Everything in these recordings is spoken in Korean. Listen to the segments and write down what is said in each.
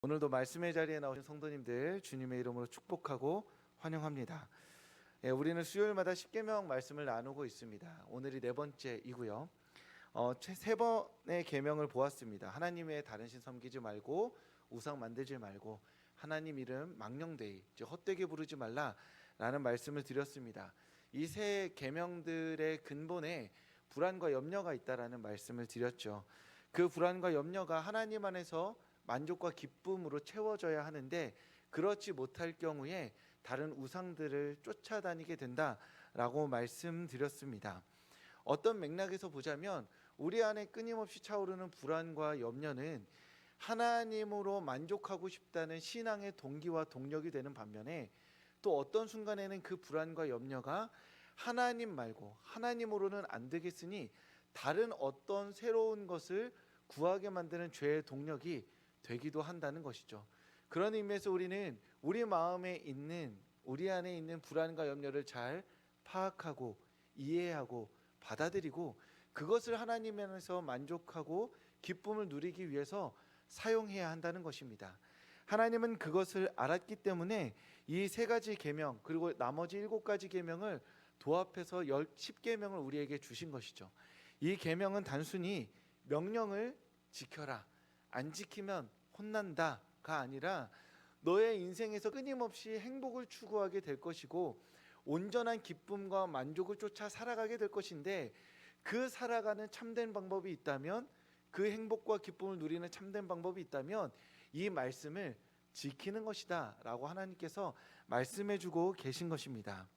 오늘도 말씀의 자리에 나오신 성도님들 주님의 이름으로 축복하고 환영합니다. 우리는 수요일마다 십계명 말씀을 나누고 있습니다. 오늘이 네 번째이고요. 세 번의 계명을 보았습니다. 하나님의 다른 신 섬기지 말고 우상 만들지 말고 하나님 이름 망령되이 즉 헛되게 부르지 말라라는 말씀을 드렸습니다. 이 세 계명들의 근본에 불안과 염려가 있다라는 말씀을 드렸죠. 그 불안과 염려가 하나님 안에서 만족과 기쁨으로 채워져야 하는데 그렇지 못할 경우에 다른 우상들을 쫓아다니게 된다라고 말씀드렸습니다. 어떤 맥락에서 보자면 우리 안에 끊임없이 차오르는 불안과 염려는 하나님으로 만족하고 싶다는 신앙의 동기와 동력이 되는 반면에 또 어떤 순간에는 그 불안과 염려가 하나님 말고 하나님으로는 안 되겠으니 다른 어떤 새로운 것을 구하게 만드는 죄의 동력이 되기도 한다는 것이죠. 그런 의미에서 우리는 우리 마음에 있는 우리 안에 있는 불안과 염려를 잘 파악하고 이해하고 받아들이고 그것을 하나님 안에서 만족하고 기쁨을 누리기 위해서 사용해야 한다는 것입니다. 하나님은 그것을 알았기 때문에 이 세 가지 계명 그리고 나머지 7가지 계명을 도합해서 10계명을 우리에게 주신 것이죠. 이 계명은 단순히 명령을 지켜라, 안 지키면 혼난다가 아니라 너의 인생에서 끊임없이 행복을 추구하게 될 것이고 온전한 기쁨과 만족을 쫓아 살아가게 될 것인데 그 살아가는 참된 방법이 있다면 그 행복과 기쁨을 누리는 참된 방법이 있다면 이 말씀을 지키는 것이다 라고 하나님께서 말씀해 주고 계신 것입니다.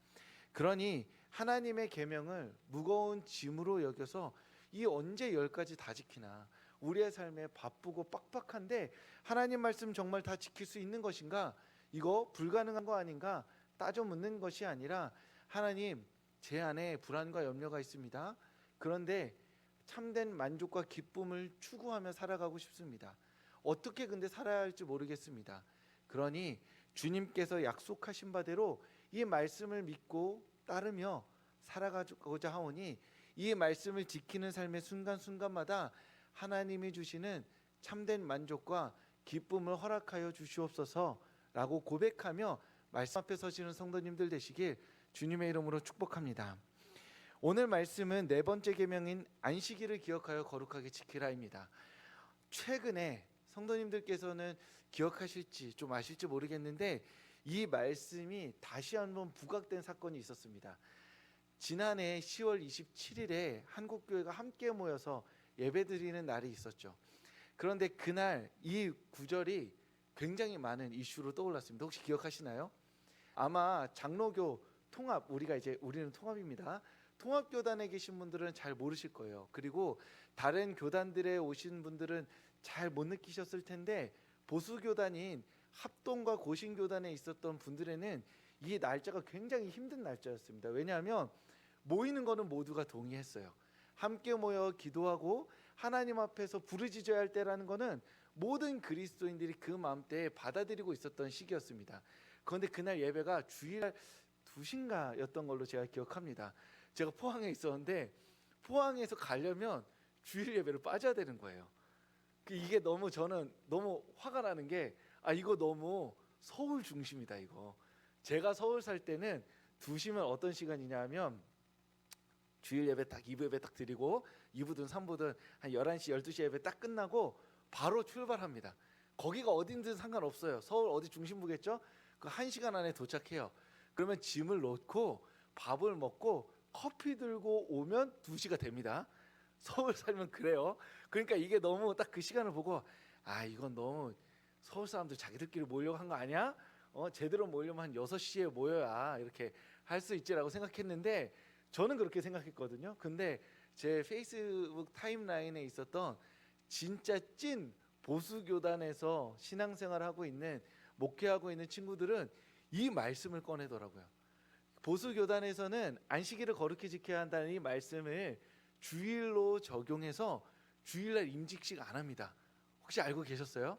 그러니 하나님의 계명을 무거운 짐으로 여겨서 이 언제 10가지 다 지키나 우리의 삶에 바쁘고 빡빡한데 하나님 말씀 정말 다 지킬 수 있는 것인가? 이거 불가능한 거 아닌가? 따져 묻는 것이 아니라 하나님 제 안에 불안과 염려가 있습니다. 그런데 참된 만족과 기쁨을 추구하며 살아가고 싶습니다. 어떻게 근데 살아야 할지 모르겠습니다. 그러니 주님께서 약속하신 바대로 이 말씀을 믿고 따르며 살아가고자 하오니 이 말씀을 지키는 삶의 순간순간마다 하나님이 주시는 참된 만족과 기쁨을 허락하여 주시옵소서라고 고백하며 말씀 앞에 서시는 성도님들 되시길 주님의 이름으로 축복합니다. 오늘 말씀은 네 번째 계명인 안식일을 기억하여 거룩하게 지키라입니다. 최근에 성도님들께서는 기억하실지 좀 아실지 모르겠는데 이 말씀이 다시 한번 부각된 사건이 있었습니다. 지난해 10월 27일에 한국교회가 함께 모여서 예배드리는 날이 있었죠. 그런데 그날 이 구절이 굉장히 많은 이슈로 떠올랐습니다. 혹시 기억하시나요? 아마 장로교 통합, 우리는 통합입니다. 통합교단에 계신 분들은 잘 모르실 거예요. 그리고 다른 교단들에 오신 분들은 잘 못 느끼셨을 텐데 보수교단인 합동과 고신교단에 있었던 분들에는 이 날짜가 굉장히 힘든 날짜였습니다. 왜냐하면 모이는 거는 모두가 동의했어요. 함께 모여 기도하고 하나님 앞에서 부르짖어야 할 때라는 거는 모든 그리스도인들이 그 마음대에 받아들이고 있었던 시기였습니다. 그런데 그날 예배가 주일 2시인가였던 걸로 제가 기억합니다. 제가 포항에 있었는데 포항에서 가려면 주일 예배를 빠져야 되는 거예요. 이게 저는 너무 화가 나는 게 이거 너무 서울 중심이다 이거. 제가 서울 살 때는 2시면 어떤 시간이냐 하면 주일 예배 딱 2부 예배 딱 드리고 2부든 3부든 한 11시 12시 예배 딱 끝나고 바로 출발합니다. 거기가 어딘든 상관없어요. 서울 어디 중심부겠죠? 그 1시간 안에 도착해요. 그러면 짐을 놓고 밥을 먹고 커피 들고 오면 2시가 됩니다. 서울 살면 그래요. 그러니까 이게 너무 딱 그 시간을 보고 이건 너무 서울 사람들 자기들끼리 모이려고 한 거 아니야? 제대로 모이려면 한 6시에 모여야 이렇게 할 수 있지라고 생각했는데 저는 그렇게 생각했거든요. 근데 제 페이스북 타임라인에 있었던 진짜 찐 보수교단에서 신앙생활을 하고 있는 목회하고 있는 친구들은 이 말씀을 꺼내더라고요. 보수교단에서는 안식일을 거룩히 지켜야 한다는 이 말씀을 주일로 적용해서 주일날 임직식 안 합니다. 혹시 알고 계셨어요?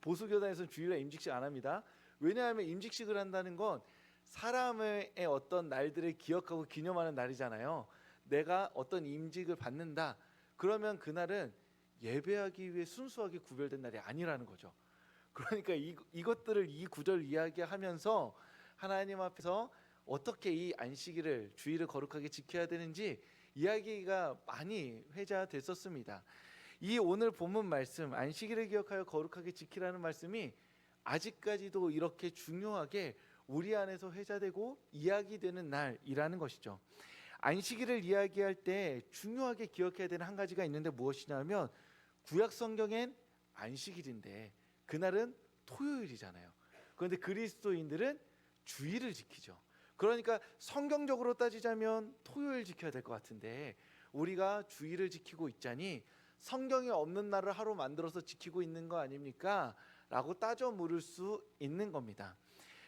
보수교단에서는 주일날 임직식 안 합니다. 왜냐하면 임직식을 한다는 건 사람의 어떤 날들을 기억하고 기념하는 날이잖아요. 내가 어떤 임직을 받는다. 그러면 그날은 예배하기 위해 순수하게 구별된 날이 아니라는 거죠. 그러니까 이것들을 이 구절 이야기하면서 하나님 앞에서 어떻게 이 안식일을 주일을 거룩하게 지켜야 되는지 이야기가 많이 회자됐었습니다. 이 오늘 본문 말씀 안식일을 기억하여 거룩하게 지키라는 말씀이 아직까지도 이렇게 중요하게 우리 안에서 회자되고 이야기되는 날이라는 것이죠. 안식일을 이야기할 때 중요하게 기억해야 되는 한 가지가 있는데 무엇이냐면 구약 성경엔 안식일인데 그날은 토요일이잖아요. 그런데 그리스도인들은 주일을 지키죠. 그러니까 성경적으로 따지자면 토요일 지켜야 될 것 같은데 우리가 주일을 지키고 있자니 성경에 없는 날을 하루 만들어서 지키고 있는 거 아닙니까? 라고 따져 물을 수 있는 겁니다.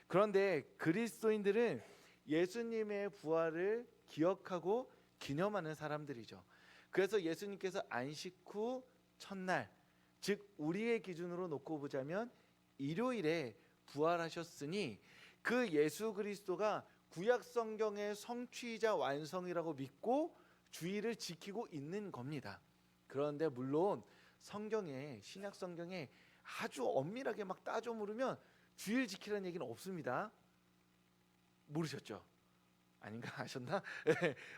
그런데 그리스도인들은 예수님의 부활을 기억하고 기념하는 사람들이죠. 그래서 예수님께서 안식 후 첫날, 즉 우리의 기준으로 놓고 보자면 일요일에 부활하셨으니 그 예수 그리스도가 구약 성경의 성취이자 완성이라고 믿고 주일을 지키고 있는 겁니다. 그런데 물론 성경에 신약 성경에 아주 엄밀하게 막 따져 물으면 주일 지키라는 얘기는 없습니다. 모르셨죠? 아닌가 아셨나?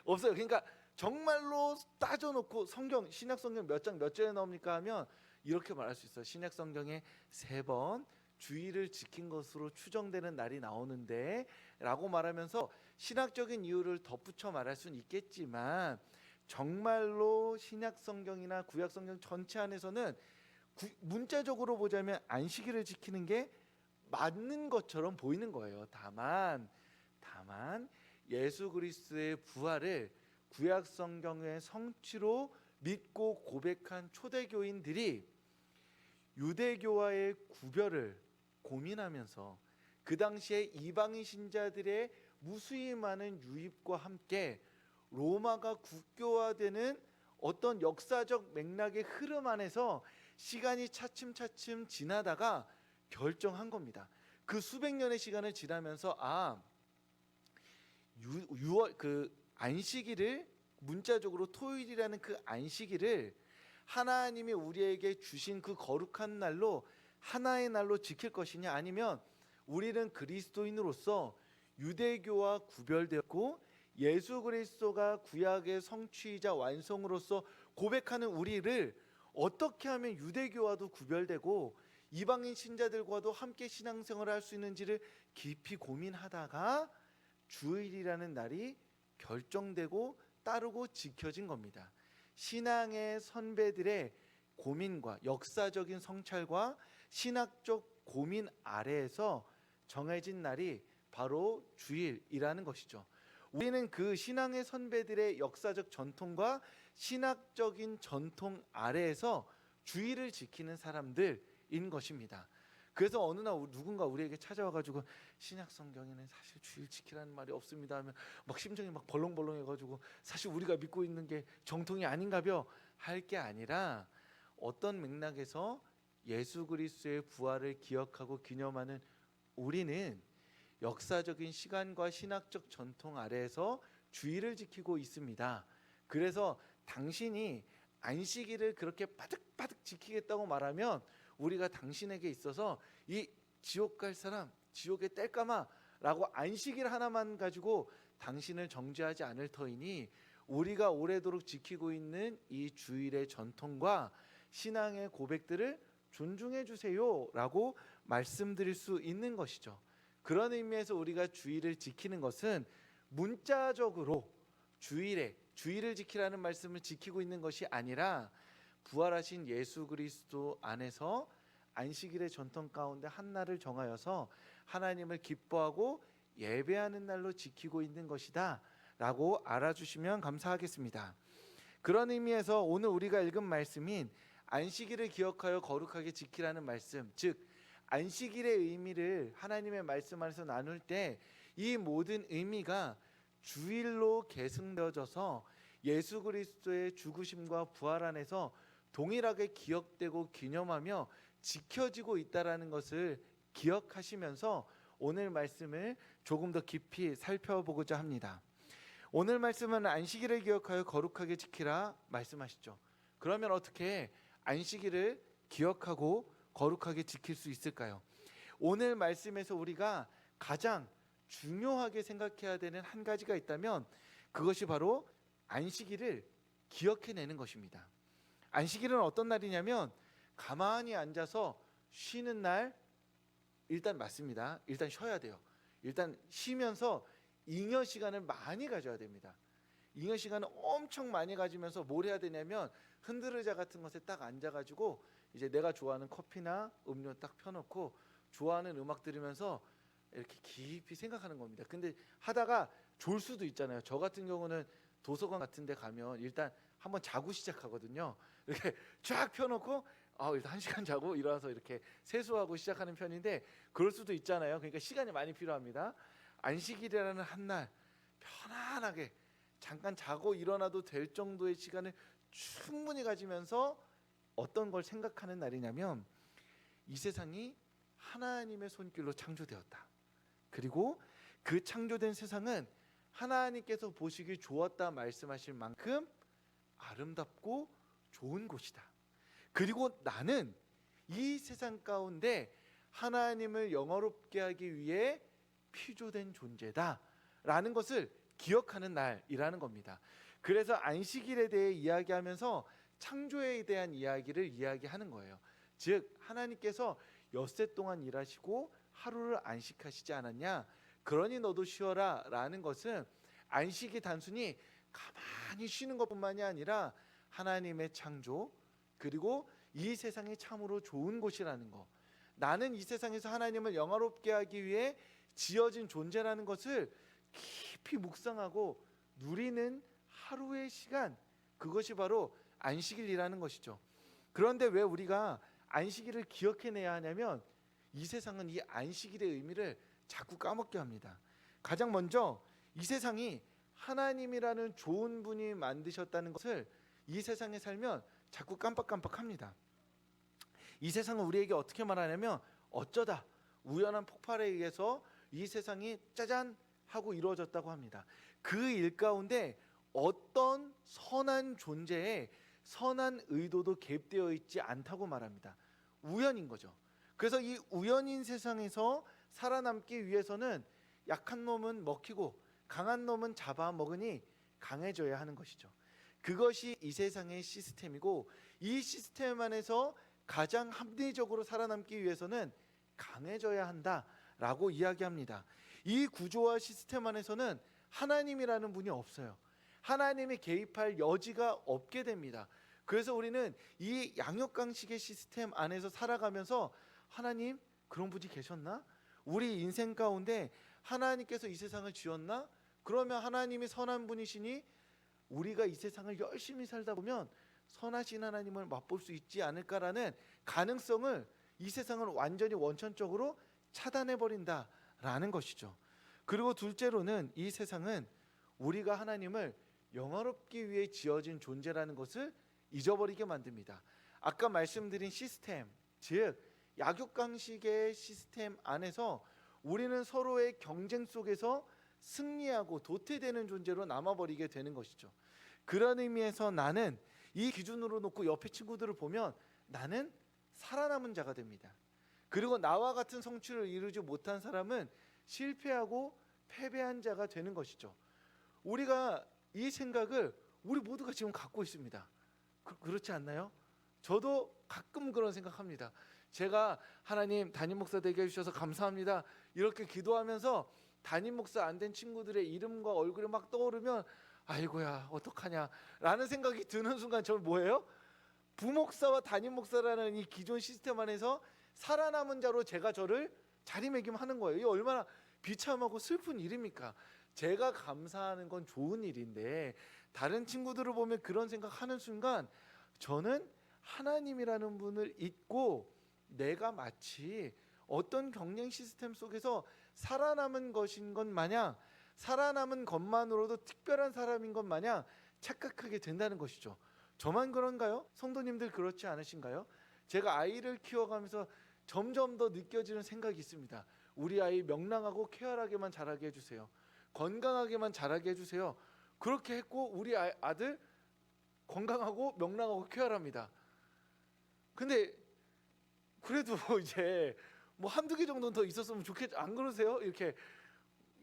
없어요. 그러니까 정말로 따져놓고 성경 신약 성경 몇 장 몇 절에 나옵니까 하면 이렇게 말할 수 있어요. 신약 성경에 3번 주일을 지킨 것으로 추정되는 날이 나오는데 라고 말하면서 신학적인 이유를 덧붙여 말할 수는 있겠지만 정말로 신약 성경이나 구약 성경 전체 안에서는 문자적으로 보자면 안식일을 지키는 게 맞는 것처럼 보이는 거예요. 다만 예수 그리스도의 부활을 구약 성경의 성취로 믿고 고백한 초대교인들이 유대교와의 구별을 고민하면서 그 당시에 이방인 신자들의 무수히 많은 유입과 함께 로마가 국교화되는 어떤 역사적 맥락의 흐름 안에서 시간이 차츰차츰 지나다가 결정한 겁니다. 그 수백 년의 시간을 지나면서 그 안식일을 문자적으로 토요일이라는 그 안식일을 하나님이 우리에게 주신 그 거룩한 날로 하나의 날로 지킬 것이냐 아니면 우리는 그리스도인으로서 유대교와 구별되었고 예수 그리스도가 구약의 성취이자 완성으로서 고백하는 우리를 어떻게 하면 유대교와도 구별되고 이방인 신자들과도 함께 신앙생활을 할 수 있는지를 깊이 고민하다가 주일이라는 날이 결정되고 따르고 지켜진 겁니다. 신앙의 선배들의 고민과 역사적인 성찰과 신학적 고민 아래에서 정해진 날이 바로 주일이라는 것이죠. 우리는 그 신앙의 선배들의 역사적 전통과 신학적인 전통 아래에서 주일을 지키는 사람들인 것입니다. 그래서 어느 날 누군가 우리에게 찾아와가지고 신약 성경에는 사실 주일 지키라는 말이 없습니다 하면 막 심정이 막 벌렁벌렁해가지고 사실 우리가 믿고 있는 게 정통이 아닌가벼 할 게 아니라 어떤 맥락에서 예수 그리스도의 부활을 기억하고 기념하는 우리는 역사적인 시간과 신학적 전통 아래에서 주일을 지키고 있습니다. 그래서 당신이 안식일을 그렇게 바득바득 지키겠다고 말하면 우리가 당신에게 있어서 이 지옥 갈 사람 지옥에 뗄까마 라고 안식일 하나만 가지고 당신을 정죄하지 않을 터이니 우리가 오래도록 지키고 있는 이 주일의 전통과 신앙의 고백들을 존중해 주세요 라고 말씀드릴 수 있는 것이죠. 그런 의미에서 우리가 주일을 지키는 것은 문자적으로 주일을 지키라는 말씀을 지키고 있는 것이 아니라 부활하신 예수 그리스도 안에서 안식일의 전통 가운데 한 날을 정하여서 하나님을 기뻐하고 예배하는 날로 지키고 있는 것이다 라고 알아주시면 감사하겠습니다. 그런 의미에서 오늘 우리가 읽은 말씀인 안식일을 기억하여 거룩하게 지키라는 말씀, 즉 안식일의 의미를 하나님의 말씀 안에서 나눌 때 이 모든 의미가 주일로 계승되어져서 예수 그리스도의 죽으심과 부활 안에서 동일하게 기억되고 기념하며 지켜지고 있다라는 것을 기억하시면서 오늘 말씀을 조금 더 깊이 살펴보고자 합니다. 오늘 말씀은 안식일을 기억하여 거룩하게 지키라 말씀하시죠. 그러면 어떻게 안식일을 기억하고 거룩하게 지킬 수 있을까요? 오늘 말씀에서 우리가 가장 중요하게 생각해야 되는 한 가지가 있다면 그것이 바로 안식일을 기억해내는 것입니다. 안식일은 어떤 날이냐면 가만히 앉아서 쉬는 날, 일단 맞습니다. 일단 쉬어야 돼요. 일단 쉬면서 잉여 시간을 많이 가져야 됩니다. 잉여 시간을 엄청 많이 가지면서 뭘 해야 되냐면 흔들의자 같은 것에 딱 앉아가지고 이제 내가 좋아하는 커피나 음료 딱 펴놓고 좋아하는 음악 들으면서 이렇게 깊이 생각하는 겁니다. 근데 하다가 졸 수도 있잖아요. 저 같은 경우는 도서관 같은 데 가면 일단 한번 자고 시작하거든요. 이렇게 쫙 펴놓고 일단 1시간 자고 일어나서 이렇게 세수하고 시작하는 편인데 그럴 수도 있잖아요. 그러니까 시간이 많이 필요합니다. 안식일이라는 한 날 편안하게 잠깐 자고 일어나도 될 정도의 시간을 충분히 가지면서 어떤 걸 생각하는 날이냐면 이 세상이 하나님의 손길로 창조되었다. 그리고 그 창조된 세상은 하나님께서 보시기 좋았다 말씀하실 만큼 아름답고 좋은 곳이다. 그리고 나는 이 세상 가운데 하나님을 영화롭게 하기 위해 피조된 존재다 라는 것을 기억하는 날이라는 겁니다. 그래서 안식일에 대해 이야기하면서 창조에 대한 이야기를 이야기하는 거예요. 즉 하나님께서 엿새 동안 일하시고 하루를 안식하시지 않았냐, 그러니 너도 쉬어라 라는 것은 안식이 단순히 가만히 쉬는 것뿐만이 아니라 하나님의 창조, 그리고 이 세상이 참으로 좋은 곳이라는 것, 나는 이 세상에서 하나님을 영화롭게 하기 위해 지어진 존재라는 것을 깊이 묵상하고 누리는 하루의 시간, 그것이 바로 안식일이라는 것이죠. 그런데 왜 우리가 안식일을 기억해내야 하냐면 이 세상은 이 안식일의 의미를 자꾸 까먹게 합니다. 가장 먼저 이 세상이 하나님이라는 좋은 분이 만드셨다는 것을 이 세상에 살면 자꾸 깜빡깜빡합니다. 이 세상은 우리에게 어떻게 말하냐면 어쩌다 우연한 폭발에 의해서 이 세상이 짜잔 하고 이루어졌다고 합니다. 그 일 가운데 어떤 선한 존재의 선한 의도도 개입되어 있지 않다고 말합니다. 우연인 거죠. 그래서 이 우연인 세상에서 살아남기 위해서는 약한 놈은 먹히고 강한 놈은 잡아먹으니 강해져야 하는 것이죠. 그것이 이 세상의 시스템이고 이 시스템 안에서 가장 합리적으로 살아남기 위해서는 강해져야 한다라고 이야기합니다. 이 구조와 시스템 안에서는 하나님이라는 분이 없어요. 하나님이 개입할 여지가 없게 됩니다. 그래서 우리는 이 양육강식의 시스템 안에서 살아가면서 하나님 그런 분이 계셨나? 우리 인생 가운데 하나님께서 이 세상을 지었나? 그러면 하나님이 선한 분이시니 우리가 이 세상을 열심히 살다 보면 선하신 하나님을 맛볼 수 있지 않을까라는 가능성을 이 세상을 완전히 원천적으로 차단해버린다라는 것이죠. 그리고 둘째로는 이 세상은 우리가 하나님을 영화롭기 위해 지어진 존재라는 것을 잊어버리게 만듭니다. 아까 말씀드린 시스템, 즉 약육강식의 시스템 안에서 우리는 서로의 경쟁 속에서 승리하고 도태되는 존재로 남아버리게 되는 것이죠. 그런 의미에서 나는 이 기준으로 놓고 옆에 친구들을 보면 나는 살아남은 자가 됩니다. 그리고 나와 같은 성취를 이루지 못한 사람은 실패하고 패배한 자가 되는 것이죠. 우리가 이 생각을 우리 모두가 지금 갖고 있습니다. 그렇지 않나요? 저도 가끔 그런 생각합니다. 제가 하나님 담임 목사 되게 해주셔서 감사합니다 이렇게 기도하면서 담임 목사 안 된 친구들의 이름과 얼굴이 막 떠오르면 아이고야 어떡하냐 라는 생각이 드는 순간 저는 뭐예요? 부목사와 담임 목사라는 이 기존 시스템 안에서 살아남은 자로 제가 저를 자리매김하는 거예요. 이게 얼마나 비참하고 슬픈 일입니까? 제가 감사하는 건 좋은 일인데 다른 친구들을 보면 그런 생각하는 순간 저는 하나님이라는 분을 잊고 내가 마치 어떤 경쟁 시스템 속에서 살아남은 것인 것 마냥, 살아남은 것만으로도 특별한 사람인 것 마냥 착각하게 된다는 것이죠. 저만 그런가요? 성도님들 그렇지 않으신가요? 제가 아이를 키워가면서 점점 더 느껴지는 생각이 있습니다. 우리 아이 명랑하고 쾌활하게만 자라게 해주세요. 건강하게만 자라게 해주세요. 그렇게 했고 우리 아들 건강하고 명랑하고 쾌활합니다. 근데 그래도 이제 뭐 한두 개 정도는 더 있었으면 안 그러세요? 이렇게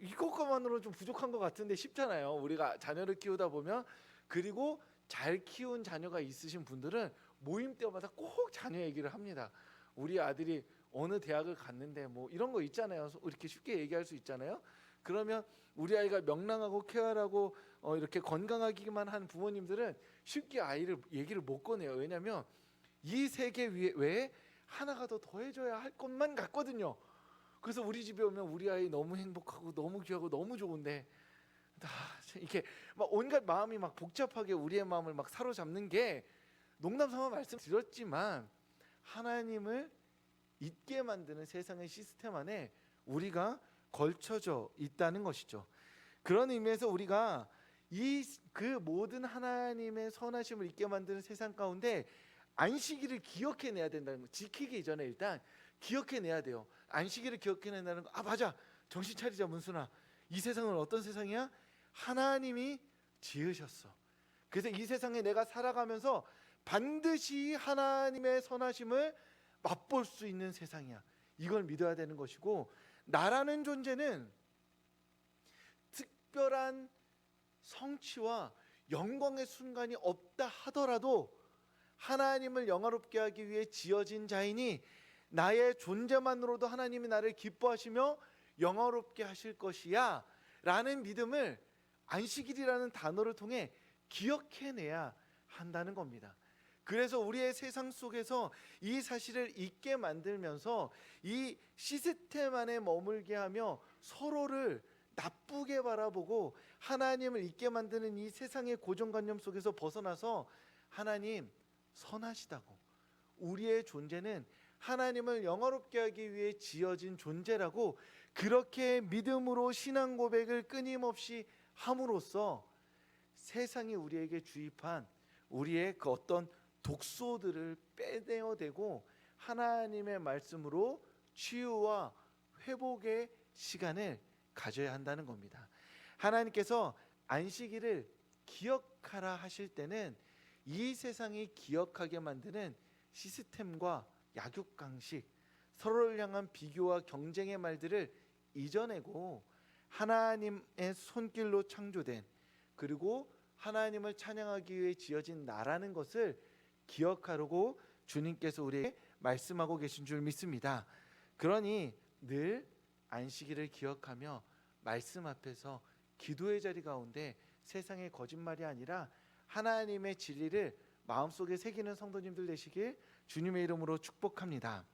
이것만으로는 좀 부족한 것 같은데 싶잖아요. 우리가 자녀를 키우다 보면. 그리고 잘 키운 자녀가 있으신 분들은 모임 때마다 꼭 자녀 얘기를 합니다. 우리 아들이 어느 대학을 갔는데 뭐 이런 거 있잖아요. 이렇게 쉽게 얘기할 수 있잖아요. 그러면 우리 아이가 명랑하고 쾌활하고 이렇게 건강하기만 한 부모님들은 쉽게 아이를 얘기를 못 꺼내요. 왜냐하면 이 세계 외에 하나가 더 더해져야 할 것만 같거든요. 그래서 우리 집에 오면 우리 아이 너무 행복하고 너무 귀하고 너무 좋은데 이렇게 막 온갖 마음이 막 복잡하게 우리의 마음을 막 사로잡는 게, 농담삼아 말씀드렸지만 하나님을 잊게 만드는 세상의 시스템 안에 우리가 걸쳐져 있다는 것이죠. 그런 의미에서 우리가 그 모든 하나님의 선하심을 잊게 만드는 세상 가운데 안식일을 기억해내야 된다는 거. 지키기 이전에 일단 기억해내야 돼요. 안식일을 기억해낸다는 거. 맞아, 정신 차리자 문순아. 이 세상은 어떤 세상이야? 하나님이 지으셨어. 그래서 이 세상에 내가 살아가면서 반드시 하나님의 선하심을 맛볼 수 있는 세상이야. 이걸 믿어야 되는 것이고, 나라는 존재는 특별한 성취와 영광의 순간이 없다 하더라도 하나님을 영화롭게 하기 위해 지어진 자이니 나의 존재만으로도 하나님이 나를 기뻐하시며 영화롭게 하실 것이야 라는 믿음을 안식일이라는 단어를 통해 기억해내야 한다는 겁니다. 그래서 우리의 세상 속에서 이 사실을 잊게 만들면서 이 시스템 안에 머물게 하며 서로를 나쁘게 바라보고 하나님을 잊게 만드는 이 세상의 고정관념 속에서 벗어나서 하나님 선하시다고, 우리의 존재는 하나님을 영화롭게 하기 위해 지어진 존재라고 그렇게 믿음으로 신앙 고백을 끊임없이 함으로써 세상이 우리에게 주입한 우리의 그 어떤 독소들을 빼내어대고 하나님의 말씀으로 치유와 회복의 시간을 가져야 한다는 겁니다. 하나님께서 안식일을 기억하라 하실 때는 이 세상이 기억하게 만드는 시스템과 약육강식, 서로를 향한 비교와 경쟁의 말들을 이겨내고 하나님의 손길로 창조된, 그리고 하나님을 찬양하기 위해 지어진 나라는 것을 기억하라고 주님께서 우리에게 말씀하고 계신 줄 믿습니다. 그러니 늘 안식일을 기억하며 말씀 앞에서 기도의 자리 가운데 세상의 거짓말이 아니라 하나님의 진리를 마음속에 새기는 성도님들 되시길 주님의 이름으로 축복합니다.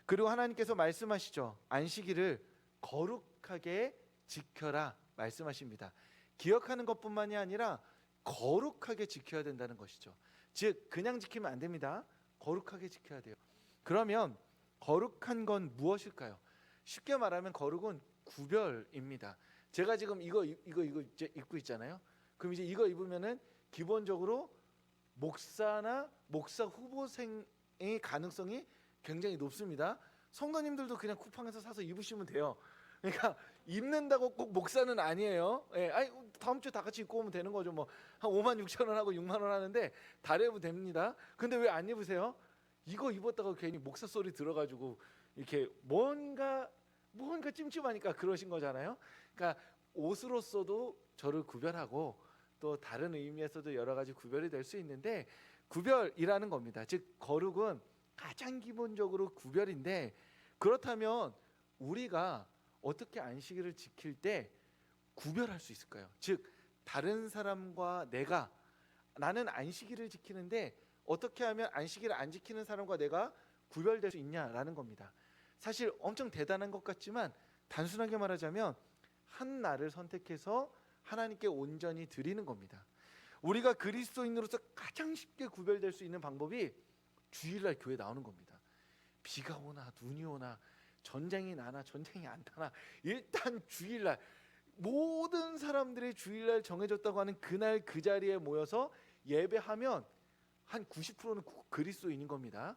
그리고 하나님께서 말씀하시죠. 안식일을 거룩하게 지켜라 말씀하십니다. 기억하는 것뿐만이 아니라 거룩하게 지켜야 된다는 것이죠. 즉 그냥 지키면 안 됩니다. 거룩하게 지켜야 돼요. 그러면 거룩한 건 무엇일까요? 쉽게 말하면 거룩은 구별입니다. 제가 지금 이거 이제 입고 있잖아요. 그럼 이제 이거 입으면은 기본적으로 목사나 목사 후보생의 가능성이 굉장히 높습니다. 성도님들도 그냥 쿠팡에서 사서 입으시면 돼요. 그러니까 입는다고 꼭 목사는 아니에요. 다음 주에 다 같이 입고 오면 되는 거죠. 뭐 한 56,000원 하고 6만 원 하는데 다 입으면 됩니다. 근데 왜 안 입으세요? 이거 입었다가 괜히 목사 소리 들어가지고 이렇게 뭔가 찜찜하니까 그러신 거잖아요. 그러니까 옷으로서도 저를 구별하고 또 다른 의미에서도 여러 가지 구별이 될 수 있는데, 구별이라는 겁니다. 즉 거룩은 가장 기본적으로 구별인데, 그렇다면 우리가 어떻게 안식일을 지킬 때 구별할 수 있을까요? 즉 다른 사람과 나는 안식일을 지키는데 어떻게 하면 안식일을 안 지키는 사람과 내가 구별될 수 있냐라는 겁니다. 사실 엄청 대단한 것 같지만 단순하게 말하자면 한 날을 선택해서 하나님께 온전히 드리는 겁니다. 우리가 그리스도인으로서 가장 쉽게 구별될 수 있는 방법이 주일날 교회 나오는 겁니다. 비가 오나 눈이 오나 전쟁이 나나 전쟁이 안 나나 일단 주일날, 모든 사람들의 주일날 정해졌다고 하는 그날 그 자리에 모여서 예배하면 한 90%는 그리스도인인 겁니다.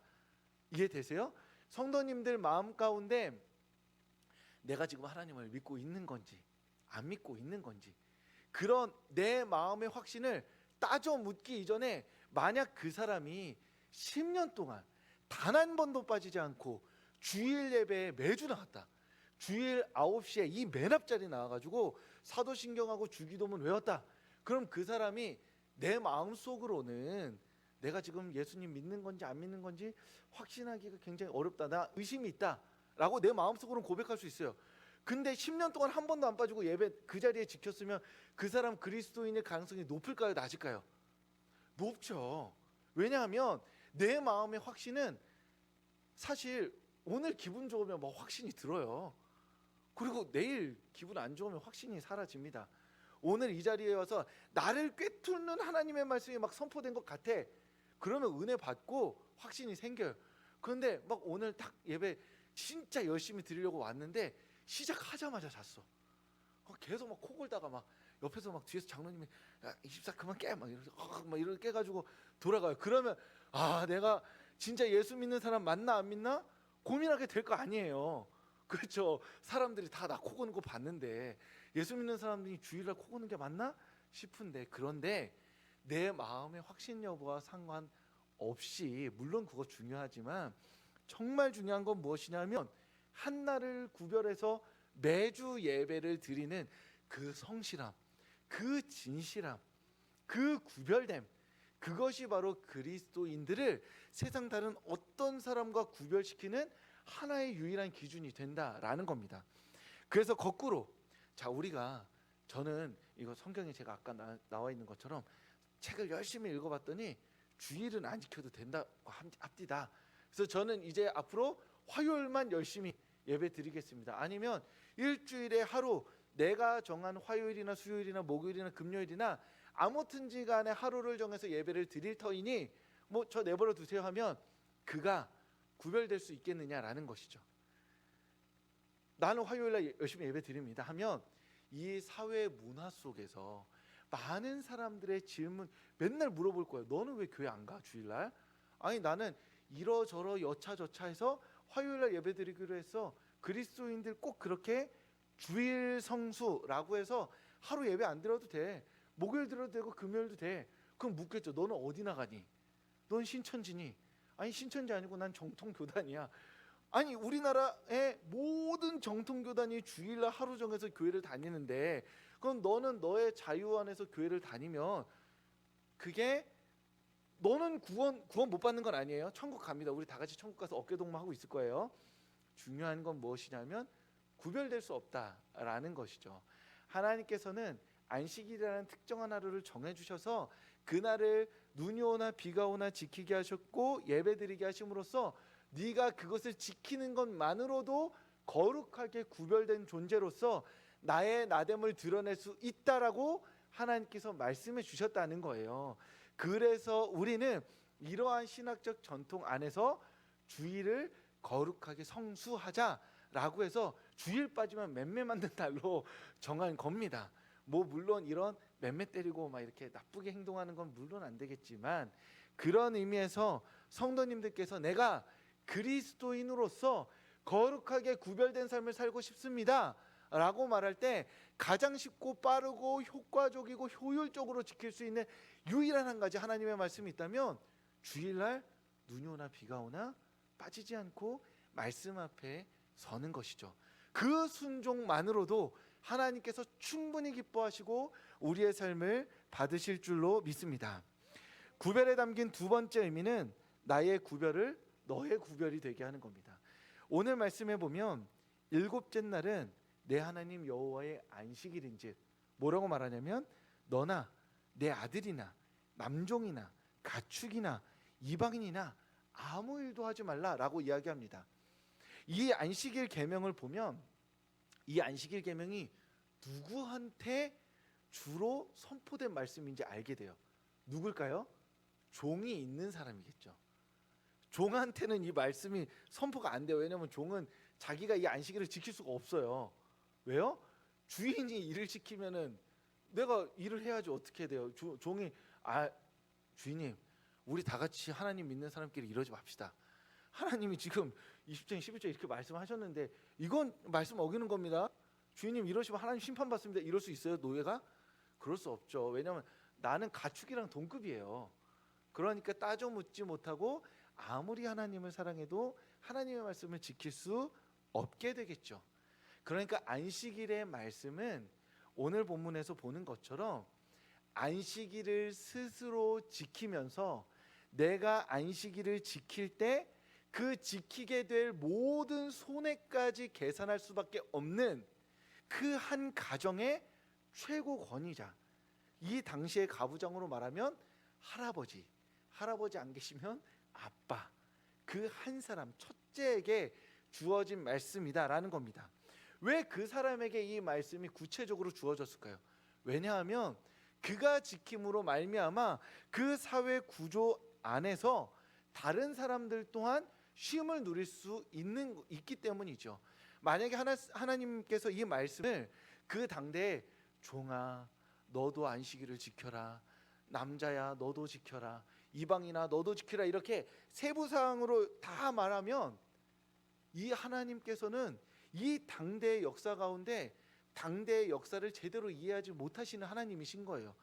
이해되세요? 성도님들 마음 가운데 내가 지금 하나님을 믿고 있는 건지 안 믿고 있는 건지, 그런 내 마음의 확신을 따져 묻기 이전에 만약 그 사람이 10년 동안 단 한 번도 빠지지 않고 주일 예배에 매주 나왔다. 주일 9시에 이 맨 앞자리 나와가지고 사도신경하고 주기도문 외웠다. 그럼 그 사람이 내 마음속으로는 내가 지금 예수님 믿는 건지 안 믿는 건지 확신하기가 굉장히 어렵다. 나 의심이 있다 라고 내 마음속으로는 고백할 수 있어요. 근데 10년 동안 한 번도 안 빠지고 예배 그 자리에 지켰으면 그 사람 그리스도인의 가능성이 높을까요? 낮을까요? 높죠. 왜냐하면 내 마음의 확신은 사실 오늘 기분 좋으면 뭐 확신이 들어요. 그리고 내일 기분 안 좋으면 확신이 사라집니다. 오늘 이 자리에 와서 나를 꿰뚫는 하나님의 말씀이 막 선포된 것 같아. 그러면 은혜 받고 확신이 생겨요. 그런데 막 오늘 딱 예배 진짜 열심히 드리려고 왔는데 시작하자마자 잤어. 계속 막 코 골다가 막 옆에서 막 뒤에서 장로님이 야, 24 그만 깨 막 이러면서 막 이렇게 깨가지고 돌아가요. 그러면 내가 진짜 예수 믿는 사람 맞나 안 믿나 고민하게 될 거 아니에요. 그렇죠. 사람들이 다 나 코 고는 거 봤는데 예수 믿는 사람들이 주일날 코 고는 게 맞나 싶은데, 그런데 내 마음의 확신 여부와 상관없이 물론 그거 중요하지만 정말 중요한 건 무엇이냐면 한날을 구별해서 매주 예배를 드리는 그 성실함, 그 진실함, 그 구별됨, 그것이 바로 그리스도인들을 세상 다른 어떤 사람과 구별시키는 하나의 유일한 기준이 된다라는 겁니다. 그래서 거꾸로 저는 이거 성경에 제가 아까 나와 있는 것처럼 책을 열심히 읽어봤더니 주일은 안 지켜도 된다고 합디다. 그래서 저는 이제 앞으로 화요일만 열심히 예배 드리겠습니다. 아니면 일주일에 하루 내가 정한 화요일이나 수요일이나 목요일이나 금요일이나 아무튼지 간에 하루를 정해서 예배를 드릴 터이니 뭐 저 내버려 두세요 하면 그가 구별될 수 있겠느냐라는 것이죠. 나는 화요일날 열심히 예배 드립니다 하면 이 사회 문화 속에서 많은 사람들의 질문 맨날 물어볼 거예요. 너는 왜 교회 안 가 주일날? 아니 나는 이러저러 여차저차해서 화요일날 예배 드리기로 했어. 그리스도인들 꼭 그렇게 주일 성수라고 해서 하루 예배 안 드려도 돼. 목요일 드려도 되고 금요일도 돼. 그럼 묻겠죠. 너는 어디 나가니? 넌 신천지니? 아니 신천지 아니고 난 정통교단이야. 아니 우리나라의 모든 정통교단이 주일날 하루 정해서 교회를 다니는데 그럼 너는 너의 자유 안에서 교회를 다니면 그게 너는 구원 못 받는 건 아니에요. 천국 갑니다. 우리 다 같이 천국 가서 어깨동무하고 있을 거예요. 중요한 건 무엇이냐면 구별될 수 없다라는 것이죠. 하나님께서는 안식일이라는 특정한 하루를 정해주셔서 그날을 눈이 오나 비가 오나 지키게 하셨고 예배드리게 하심으로써 네가 그것을 지키는 것만으로도 거룩하게 구별된 존재로서 나의 나됨을 드러낼 수 있다라고 하나님께서 말씀해 주셨다는 거예요. 그래서 우리는 이러한 신학적 전통 안에서 주일을 거룩하게 성수하자라고 해서 주일 빠지면 맴매 맞는 날로 정한 겁니다. 뭐 물론 이런 맴매 때리고 막 이렇게 나쁘게 행동하는 건 물론 안 되겠지만 그런 의미에서 성도님들께서 내가 그리스도인으로서 거룩하게 구별된 삶을 살고 싶습니다 라고 말할 때 가장 쉽고 빠르고 효과적이고 효율적으로 지킬 수 있는 유일한 한 가지 하나님의 말씀이 있다면 주일날 눈이 오나 비가 오나 빠지지 않고 말씀 앞에 서는 것이죠. 그 순종만으로도 하나님께서 충분히 기뻐하시고 우리의 삶을 받으실 줄로 믿습니다. 구별에 담긴 두 번째 의미는 나의 구별을 너의 구별이 되게 하는 겁니다. 오늘 말씀해 보면 일곱째 날은 내 하나님 여호와의 안식일인즉 뭐라고 말하냐면 너나 내 아들이나 남종이나 가축이나 이방인이나 아무 일도 하지 말라라고 이야기합니다. 이 안식일 계명을 보면 이 안식일 계명이 누구한테 주로 선포된 말씀인지 알게 돼요. 누굴까요? 종이 있는 사람이겠죠. 종한테는 이 말씀이 선포가 안 돼요. 왜냐하면 종은 자기가 이 안식일을 지킬 수가 없어요. 왜요? 주인이 일을 시키면은 내가 일을 해야지 어떻게 돼요? 종이 주인님 우리 다 같이 하나님 믿는 사람끼리 이러지 맙시다. 하나님이 지금 20장 11장 이렇게 말씀하셨는데 이건 말씀 어기는 겁니다. 주인님 이러시면 하나님 심판받습니다. 이럴 수 있어요? 노예가? 그럴 수 없죠. 왜냐하면 나는 가축이랑 동급이에요. 그러니까 따져 묻지 못하고 아무리 하나님을 사랑해도 하나님의 말씀을 지킬 수 없게 되겠죠. 그러니까 안식일의 말씀은 오늘 본문에서 보는 것처럼 안식일을 스스로 지키면서 내가 안식일을 지킬 때 그 지키게 될 모든 손해까지 계산할 수밖에 없는 그 한 가정의 최고 권위자, 이 당시의 가부장으로 말하면 할아버지 안 계시면 아빠, 그 한 사람 첫째에게 주어진 말씀이다라는 겁니다. 왜 그 사람에게 이 말씀이 구체적으로 주어졌을까요? 왜냐하면 그가 지킴으로 말미암아 그 사회 구조 안에서 다른 사람들 또한 쉼을 누릴 수 있기 때문이죠. 만약에 하나님께서 이 말씀을 그 당대에 종아 너도 안식일을 지켜라, 남자야 너도 지켜라, 이방이나 너도 지켜라, 이렇게 세부사항으로 다 말하면 이 하나님께서는 이 당대의 역사 가운데 당대의 역사를 제대로 이해하지 못하시는 하나님이신 거예요.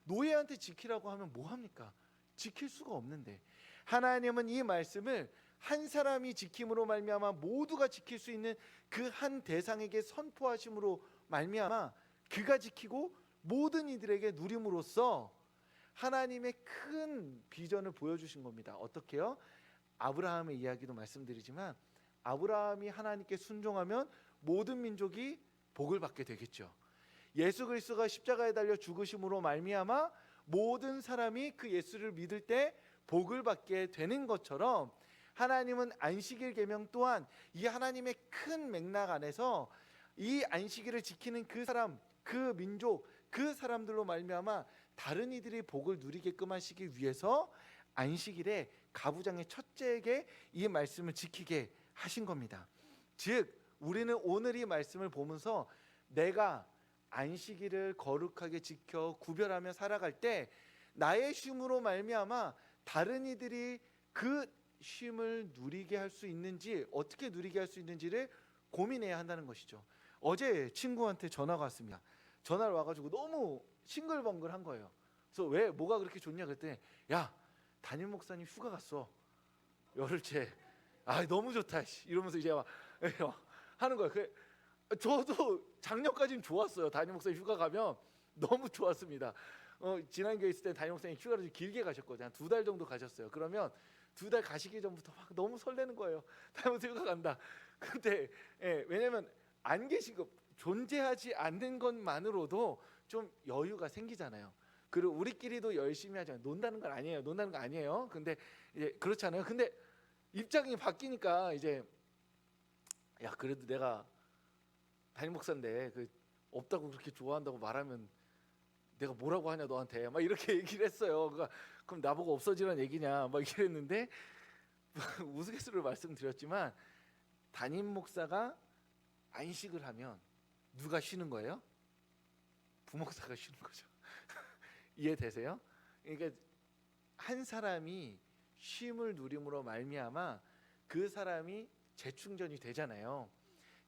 노예한테 지키라고 하면 뭐합니까? 지킬 수가 없는데, 하나님은 이 말씀을 한 사람이 지킴으로 말미암아 모두가 지킬 수 있는 그 한 대상에게 선포하심으로 말미암아 그가 지키고 모든 이들에게 누림으로써 하나님의 큰 비전을 보여주신 겁니다. 어떻게요? 아브라함의 이야기도 말씀드리지만 아브라함이 하나님께 순종하면 모든 민족이 복을 받게 되겠죠. 예수 그리스도가 십자가에 달려 죽으심으로 말미암아 모든 사람이 그 예수를 믿을 때 복을 받게 되는 것처럼 하나님은 안식일 계명 또한 이 하나님의 큰 맥락 안에서 이 안식일을 지키는 그 사람, 그 민족, 그 사람들로 말미암아 다른 이들이 복을 누리게끔 하시기 위해서 안식일에 가부장의 첫째에게 이 말씀을 지키게 하신 겁니다. 즉 우리는 오늘 이 말씀을 보면서 내가 안식일을 거룩하게 지켜 구별하며 살아갈 때 나의 쉼으로 말미암아 다른 이들이 그 쉼을 누리게 할 수 있는지, 어떻게 누리게 할 수 있는지를 고민해야 한다는 것이죠. 어제 친구한테 전화가 왔습니다. 전화를 와가지고 너무 싱글벙글한 거예요. 그래서 왜 뭐가 그렇게 좋냐 그랬더니 야 담임 목사님 휴가 갔어 열흘째. 아 너무 좋다 이러면서 이제 막 하는 거예요. 저도 작년까지는 좋았어요. 담임 목사님 휴가 가면 너무 좋았습니다. 지난 교회 있을 때 담임 목사님 휴가를 좀 길게 가셨거든요. 한 2달 정도 가셨어요. 그러면 2달 가시기 전부터 막 너무 설레는 거예요. 담임 목사님 휴가 간다. 근데 왜냐면 안 계시고 존재하지 않는 것만으로도 좀 여유가 생기잖아요. 그리고 우리끼리도 열심히 하잖아요. 논다는 건 아니에요. 논다는 거 아니에요. 근데 이제 그렇잖아요. 근데 입장이 바뀌니까 이제 야 그래도 내가 담임 목사인데 그 없다고 그렇게 좋아한다고 말하면 내가 뭐라고 하냐 너한테 막 이렇게 얘기를 했어요. 그러니까 그럼 나보고 없어지라는 얘기냐 막 이랬는데 우스갯소리로 말씀드렸지만 담임 목사가 안식을 하면 누가 쉬는 거예요? 부목사가 쉬는 거죠. 이해되세요? 그러니까 한 사람이 쉼을 누림으로 말미암아 그 사람이 재충전이 되잖아요.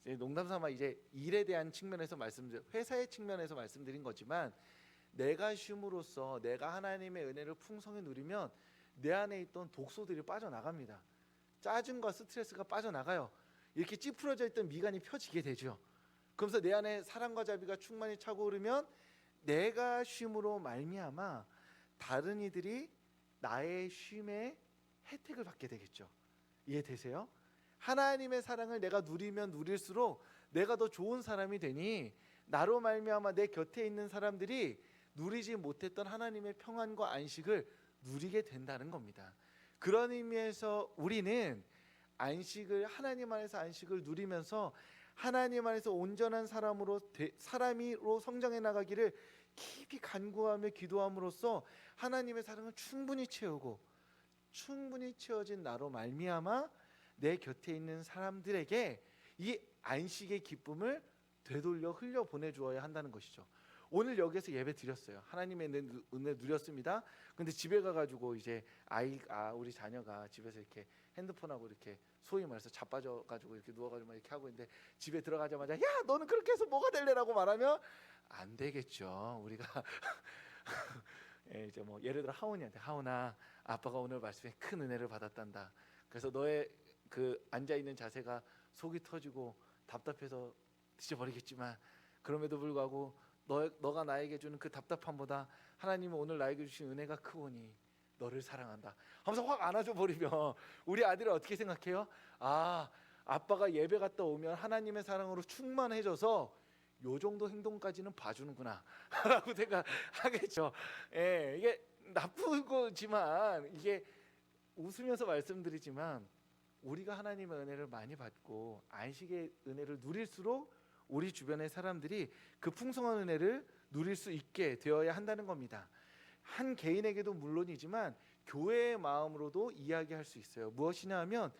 농담삼아 이제 일에 대한 측면에서 회사의 측면에서 말씀드린 거지만 내가 쉼으로써 내가 하나님의 은혜를 풍성히 누리면 내 안에 있던 독소들이 빠져나갑니다. 짜증과 스트레스가 빠져나가요. 이렇게 찌푸려져 있던 미간이 펴지게 되죠. 그러면서 내 안에 사랑과 자비가 충만히 차고 흐르면 내가 쉼으로 말미암아 다른 이들이 나의 쉼의 혜택을 받게 되겠죠. 이해되세요? 하나님의 사랑을 내가 누리면 누릴수록 내가 더 좋은 사람이 되니 나로 말미암아 내 곁에 있는 사람들이 누리지 못했던 하나님의 평안과 안식을 누리게 된다는 겁니다. 그런 의미에서 우리는 하나님 안에서 안식을 누리면서 하나님 안에서 온전한 사람으로 성장해 나가기를 깊이 간구하며 기도함으로써 하나님의 사랑을 충분히 채우고 충분히 채워진 나로 말미암아 내 곁에 있는 사람들에게 이 안식의 기쁨을 되돌려 흘려 보내주어야 한다는 것이죠. 오늘 여기서 예배 드렸어요. 하나님의 은혜 누렸습니다. 근데 집에 가가지고 이제 우리 자녀가 집에서 이렇게 핸드폰하고 이렇게 소위 말해서 자빠져가지고 이렇게 누워가지고 이렇게 하고 있는데 집에 들어가자마자 야 너는 그렇게 해서 뭐가 될래라고 말하면 안 되겠죠. 우리가 이제 뭐 예를 들어 하온이한테 하온아, 아빠가 오늘 말씀에 큰 은혜를 받았단다. 그래서 너의 그 앉아 있는 자세가 속이 터지고 답답해서 뒤져버리겠지만 그럼에도 불구하고 너가 나에게 주는 그 답답함보다 하나님은 오늘 나에게 주신 은혜가 크오니 너를 사랑한다 하면서 확 안아줘 버리면 우리 아들은 어떻게 생각해요? 아, 아빠가 예배 갔다 오면 하나님의 사랑으로 충만해져서 요 정도 행동까지는 봐주는구나 라고 생각하겠죠. 예, 이게 나쁜 거지만, 이게 웃으면서 말씀드리지만 우리가 하나님의 은혜를 많이 받고 안식의 은혜를 누릴수록 우리 주변의 사람들이 그 풍성한 은혜를 누릴 수 있게 되어야 한다는 겁니다. 한 개인에게도 물론이지만 교회의 마음으로도 이야기할 수 있어요. 무엇이냐 하면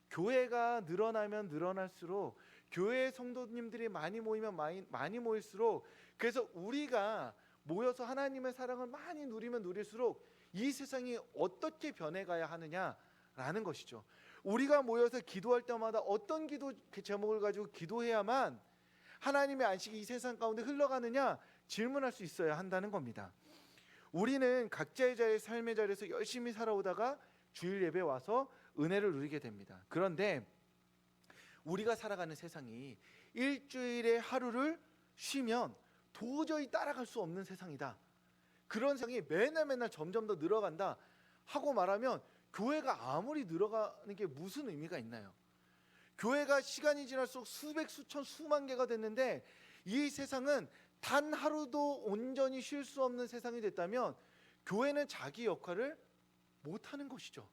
교회가 늘어나면 늘어날수록, 교회 성도님들이 많이 모이면 많이 모일수록, 그래서 우리가 모여서 하나님의 사랑을 많이 누리면 누릴수록 이 세상이 어떻게 변해가야 하느냐라는 것이죠. 우리가 모여서 기도할 때마다 어떤 기도 제목을 가지고 기도해야만 하나님의 안식이 이 세상 가운데 흘러가느냐 질문할 수 있어야 한다는 겁니다. 우리는 각자의 자리의 삶의 자리에서 열심히 살아오다가 주일 예배 와서 은혜를 누리게 됩니다. 그런데 우리가 살아가는 세상이 일주일에 하루를 쉬면 도저히 따라갈 수 없는 세상이다, 그런 세상이 맨날 점점 더 늘어간다 하고 말하면 교회가 아무리 늘어가는 게 무슨 의미가 있나요? 교회가 시간이 지날수록 수백, 수천, 수만 개가 됐는데 이 세상은 단 하루도 온전히 쉴 수 없는 세상이 됐다면 교회는 자기 역할을 못하는 것이죠.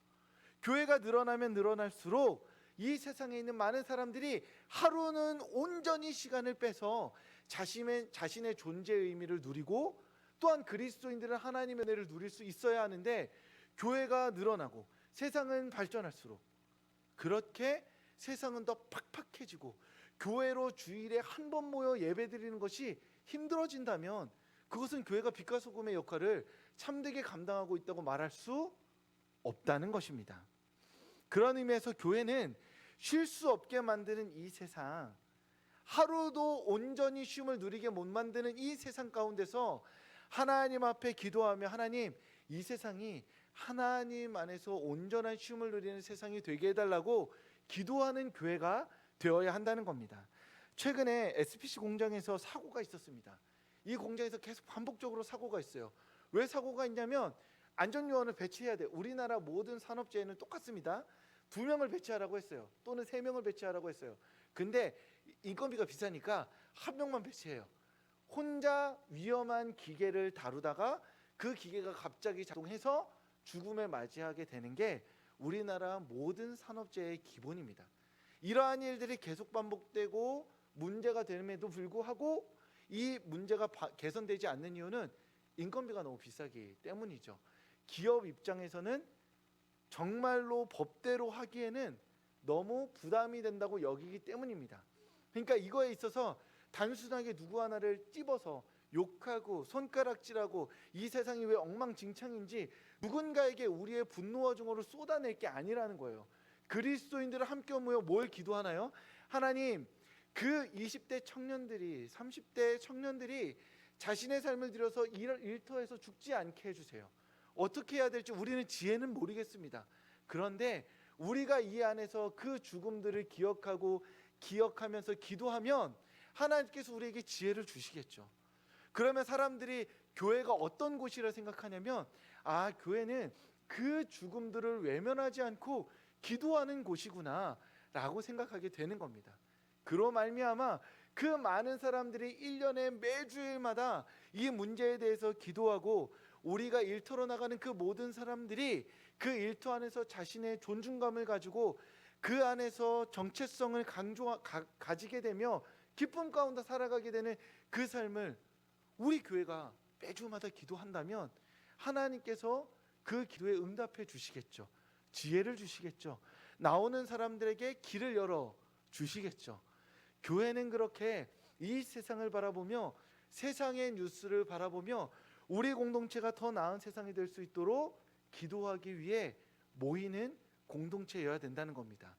교회가 늘어나면 늘어날수록 이 세상에 있는 많은 사람들이 하루는 온전히 시간을 빼서 자신의 존재의 의미를 누리고, 또한 그리스도인들은 하나님의 은혜를 누릴 수 있어야 하는데, 교회가 늘어나고 세상은 발전할수록 그렇게 세상은 더 팍팍해지고 교회로 주일에 한 번 모여 예배드리는 것이 힘들어진다면 그것은 교회가 빛과 소금의 역할을 참되게 감당하고 있다고 말할 수 없다는 것입니다. 그런 의미에서 교회는 쉴 수 없게 만드는 이 세상, 하루도 온전히 쉼을 누리게 못 만드는 이 세상 가운데서 하나님 앞에 기도하며, 하나님, 이 세상이 하나님 안에서 온전한 쉼을 누리는 세상이 되게 해달라고 기도하는 교회가 되어야 한다는 겁니다. 최근에 SPC 공장에서 사고가 있었습니다. 이 공장에서 계속 반복적으로 사고가 있어요. 왜 사고가 있냐면 안전요원을 배치해야 돼. 우리나라 모든 산업재해는 똑같습니다. 2명을 배치하라고 했어요. 또는 3명을 배치하라고 했어요. 근데 인건비가 비싸니까 1명만 배치해요. 혼자 위험한 기계를 다루다가 그 기계가 갑자기 작동해서 죽음에 맞이하게 되는 게 우리나라 모든 산업재해의 기본입니다. 이러한 일들이 계속 반복되고 문제가 됨에도 불구하고 이 문제가 개선되지 않는 이유는 인건비가 너무 비싸기 때문이죠. 기업 입장에서는 정말로 법대로 하기에는 너무 부담이 된다고 여기기 때문입니다. 그러니까 이거에 있어서 단순하게 누구 하나를 찝어서 욕하고 손가락질하고 이 세상이 왜 엉망진창인지 누군가에게 우리의 분노와 증오를 쏟아낼 게 아니라는 거예요. 그리스도인들을 함께 모여 뭘 기도하나요? 하나님, 그 20대 청년들이, 30대 청년들이 자신의 삶을 들여서 일터에서 죽지 않게 해주세요. 어떻게 해야 될지 우리는 지혜는 모르겠습니다. 그런데 우리가 이 안에서 그 죽음들을 기억하면서 기도하면 하나님께서 우리에게 지혜를 주시겠죠. 그러면 사람들이 교회가 어떤 곳이라 생각하냐면, 아, 교회는 그 죽음들을 외면하지 않고 기도하는 곳이구나 라고 생각하게 되는 겁니다. 그로 말미암아 그 많은 사람들이 1년에 매주일마다 이 문제에 대해서 기도하고, 우리가 일터로 나가는 그 모든 사람들이 그 일터 안에서 자신의 존중감을 가지고 그 안에서 정체성을 가지게 되며 기쁨 가운데 살아가게 되는 그 삶을 우리 교회가 매주마다 기도한다면 하나님께서 그 기도에 응답해 주시겠죠. 지혜를 주시겠죠. 나오는 사람들에게 길을 열어 주시겠죠. 교회는 그렇게 이 세상을 바라보며, 세상의 뉴스를 바라보며 우리 공동체가 더 나은 세상이 될 수 있도록 기도하기 위해 모이는 공동체여야 된다는 겁니다.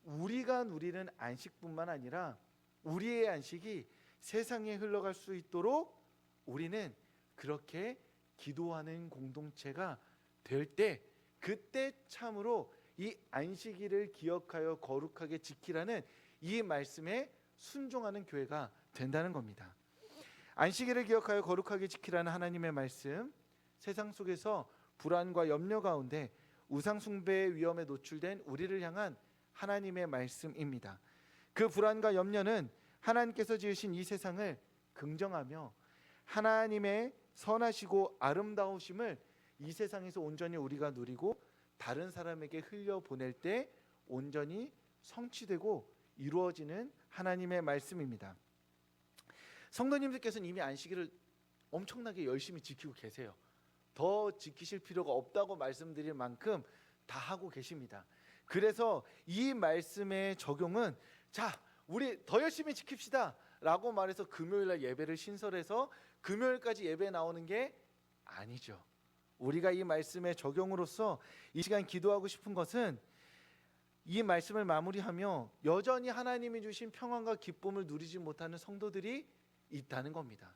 우리가 누리는 안식뿐만 아니라 우리의 안식이 세상에 흘러갈 수 있도록 우리는 그렇게 기도하는 공동체가 될 때, 그때 참으로 이 안식일을 기억하여 거룩하게 지키라는 이 말씀에 순종하는 교회가 된다는 겁니다. 안식일을 기억하여 거룩하게 지키라는 하나님의 말씀, 세상 속에서 불안과 염려 가운데 우상 숭배의 위험에 노출된 우리를 향한 하나님의 말씀입니다. 그 불안과 염려는 하나님께서 지으신 이 세상을 긍정하며 하나님의 선하시고 아름다우심을 이 세상에서 온전히 우리가 누리고 다른 사람에게 흘려보낼 때 온전히 성취되고 이루어지는 하나님의 말씀입니다. 성도님들께서는 이미 안식일을 엄청나게 열심히 지키고 계세요. 더 지키실 필요가 없다고 말씀드릴 만큼 다 하고 계십니다. 그래서 이 말씀의 적용은 자, 우리 더 열심히 지킵시다 라고 말해서 금요일날 예배를 신설해서 금요일까지 예배 나오는 게 아니죠. 우리가 이 말씀의 적용으로서 이 시간 기도하고 싶은 것은 이 말씀을 마무리하며 여전히 하나님이 주신 평안과 기쁨을 누리지 못하는 성도들이 있다는 겁니다.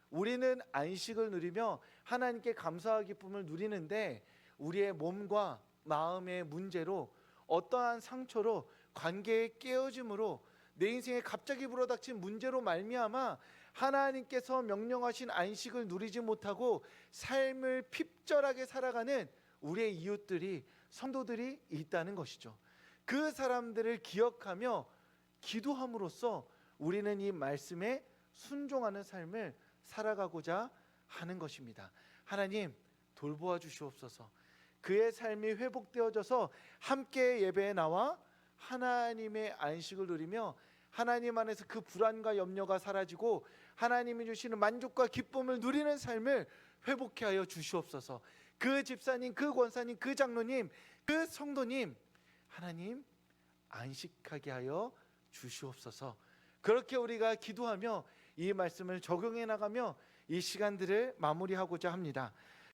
우리는 안식을 누리며 하나님께 감사와 기쁨을 누리는데 우리의 몸과 마음의 문제로 어떠한 상처로 관계의 깨어짐으로 내 인생에 갑자기 불어닥친 문제로 말미암아 하나님께서 명령하신 안식을 누리지 못하고 삶을 핍절하게 살아가는 우리의 이웃들이, 성도들이 있다는 것이죠. 그 사람들을 기억하며 기도함으로써 우리는 이 말씀에 순종하는 삶을 살아가고자 하는 것입니다. 하나님 돌보아 주시옵소서. 그의 삶이 회복되어져서 함께 예배에 나와 하나님의 안식을 누리며 하나님 안에서 그 불안과 염려가 사라지고 하나님이 주시는 만족과 기쁨을 누리는 삶을 회복케 하여 주시옵소서. 그 집사님, 그 권사님, 그 장로님, 그 성도님 하나님 안식하게 하여 주시옵소서. 그렇게 우리가 기도하며 이 말씀을 적용해 나가며 이 시간들을 마무리하고자 합니다.